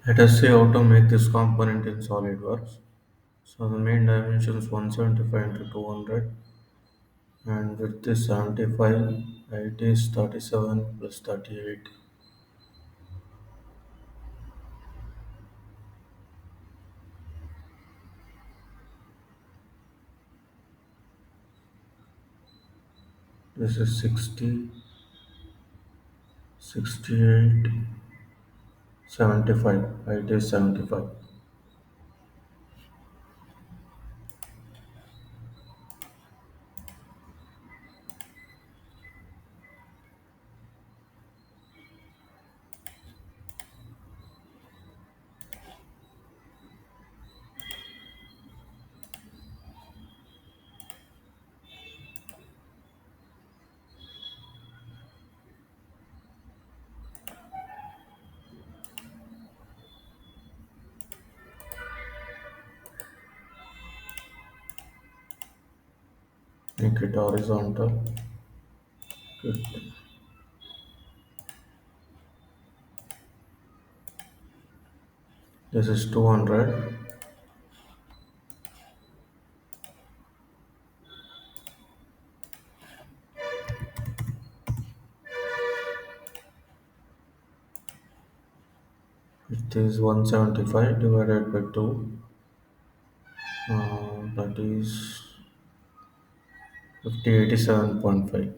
Let us see how to make this component in SolidWorks. So the main dimension is 175 into 200 and width is 75, height is 37 plus 38. This is 60, 68, 75. Height is 75. Make it horizontal. Good. This is 200. It is 175 divided by 2. That is 50, 87.5.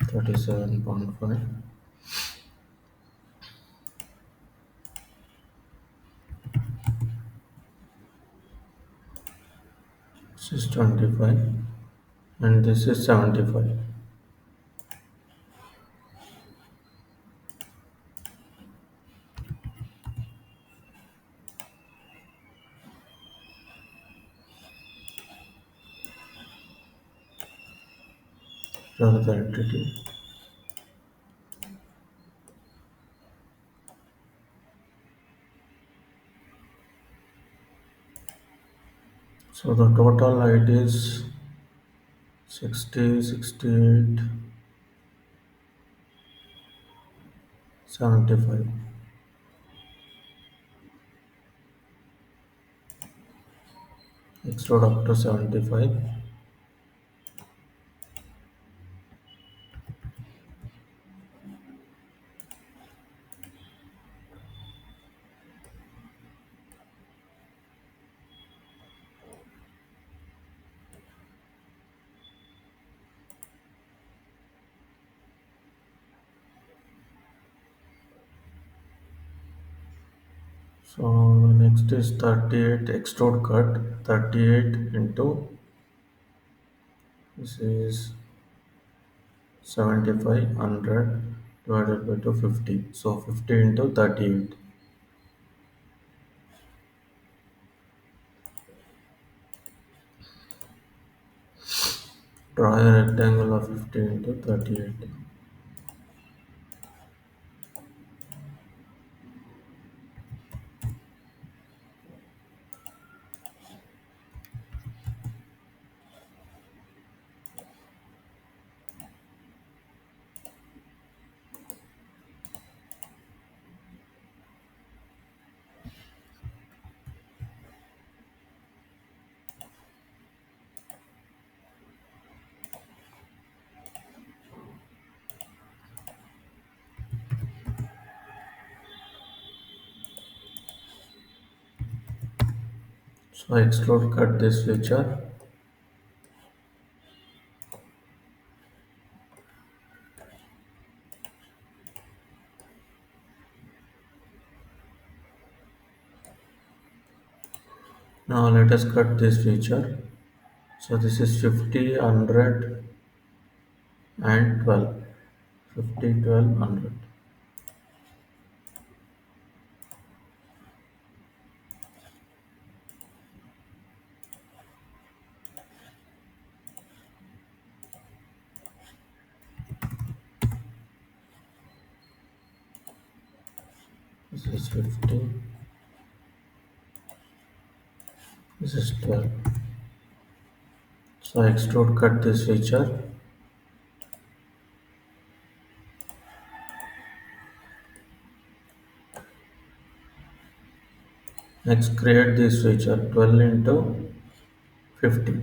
37.5. This is 25 and this is 75. Draw the entity. So the total height is 60, 68, 75. Extrude up to 75. So next is 38 extrude cut. 38 into this is 75 100 divided by 250. So 50 into 38. Draw a rectangle of 50 into 38. So extrude cut this feature. Now let us cut this feature. So this is 50, 100 and 12. 50, 12, 100. This is 50. This is 12. So extrude cut this feature. Next create this feature 12 into 50.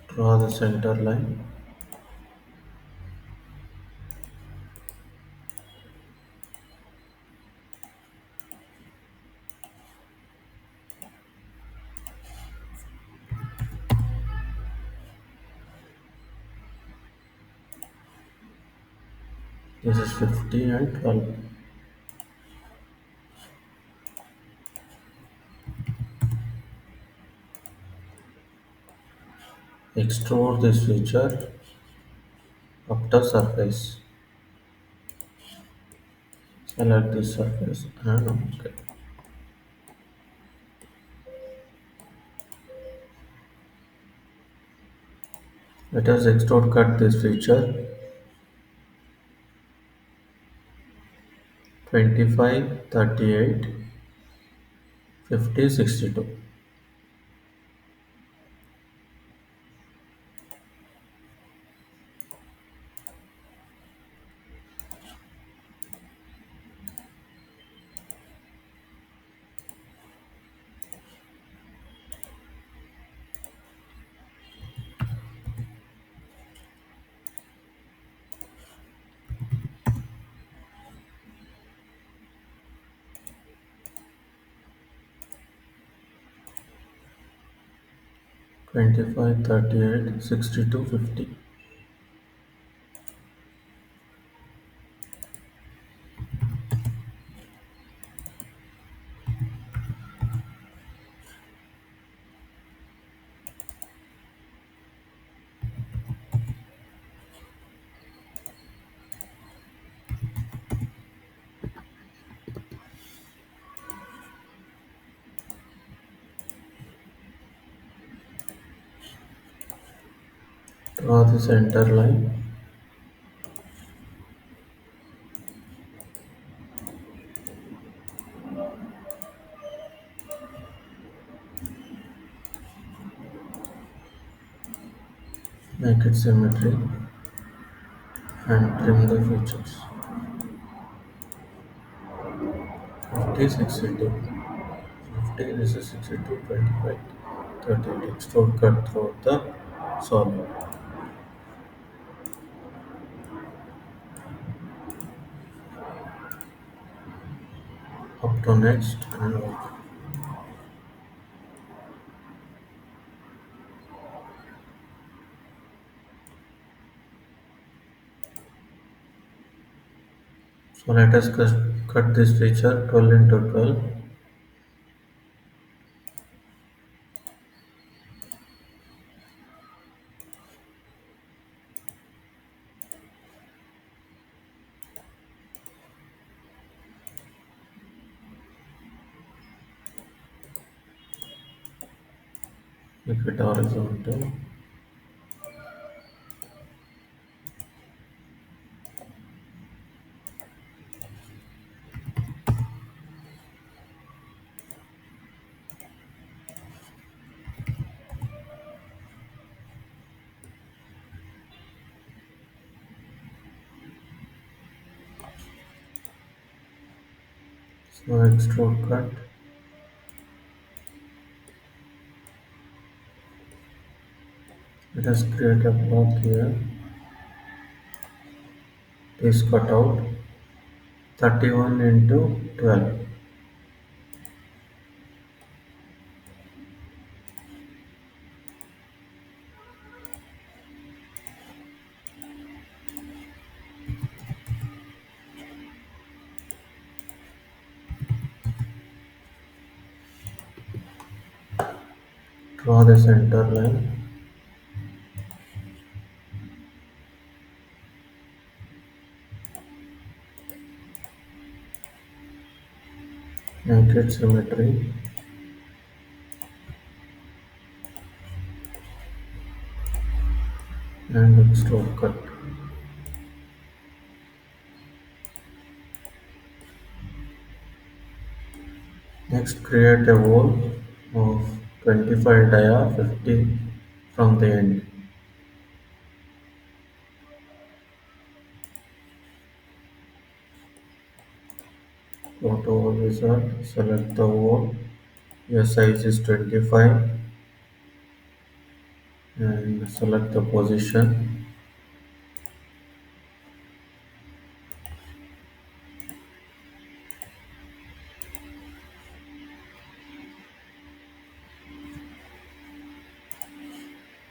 Draw the center line. This is 50 and 12. Extrude this feature up the surface. Select this surface and OK. Let us extrude cut this feature 25, 38, 50, 62. 25, 38, 62, 50. Draw the center line. Make it symmetry and trim the features. 50, 62. 50, this is 62, 25, 30. Extrude cut through the solid. Up to next and OK. So let us cut this feature 12 into 12. Make it horizontal. So extrude cut. Let us create a block here. This cut out 31 into 12. Draw the center line. Make it symmetry and extrude cut. Next, create a wall of 25 dia 50 from the end. Go to wall wizard, select the wall. Your size is 25 and select the position.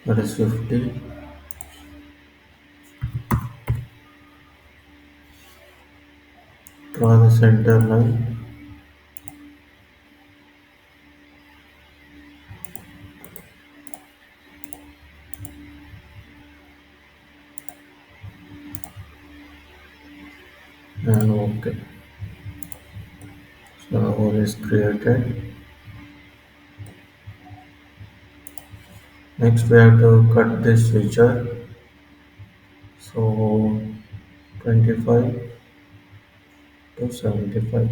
That is 50. Draw the center line and OK. So the hole is created. Next we have to cut this feature. So 25 to 75.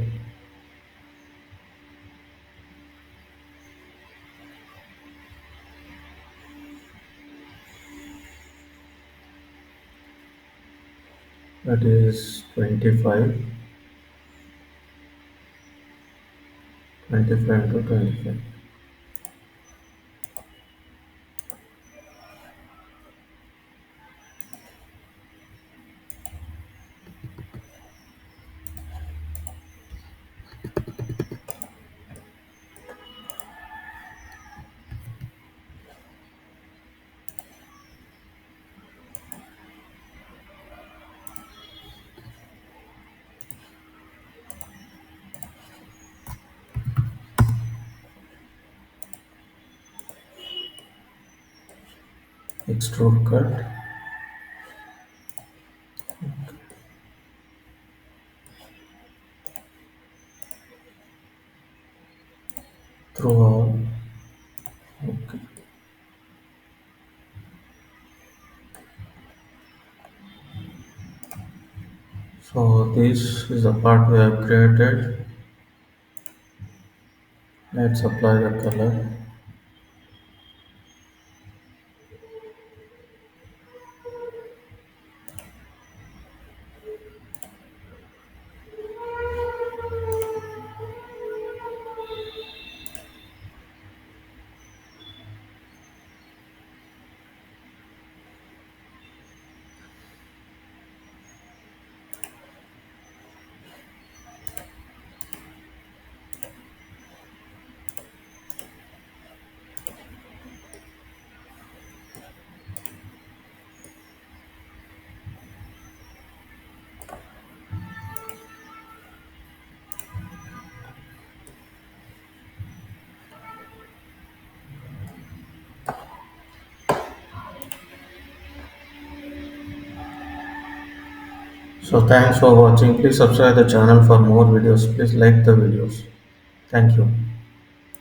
That is 25, 25 to 25. Extrude cut through all. Okay. So this is the part we have created. Let's apply the color. So thanks for watching. Please subscribe the channel for more videos. Please like the videos. Thank you.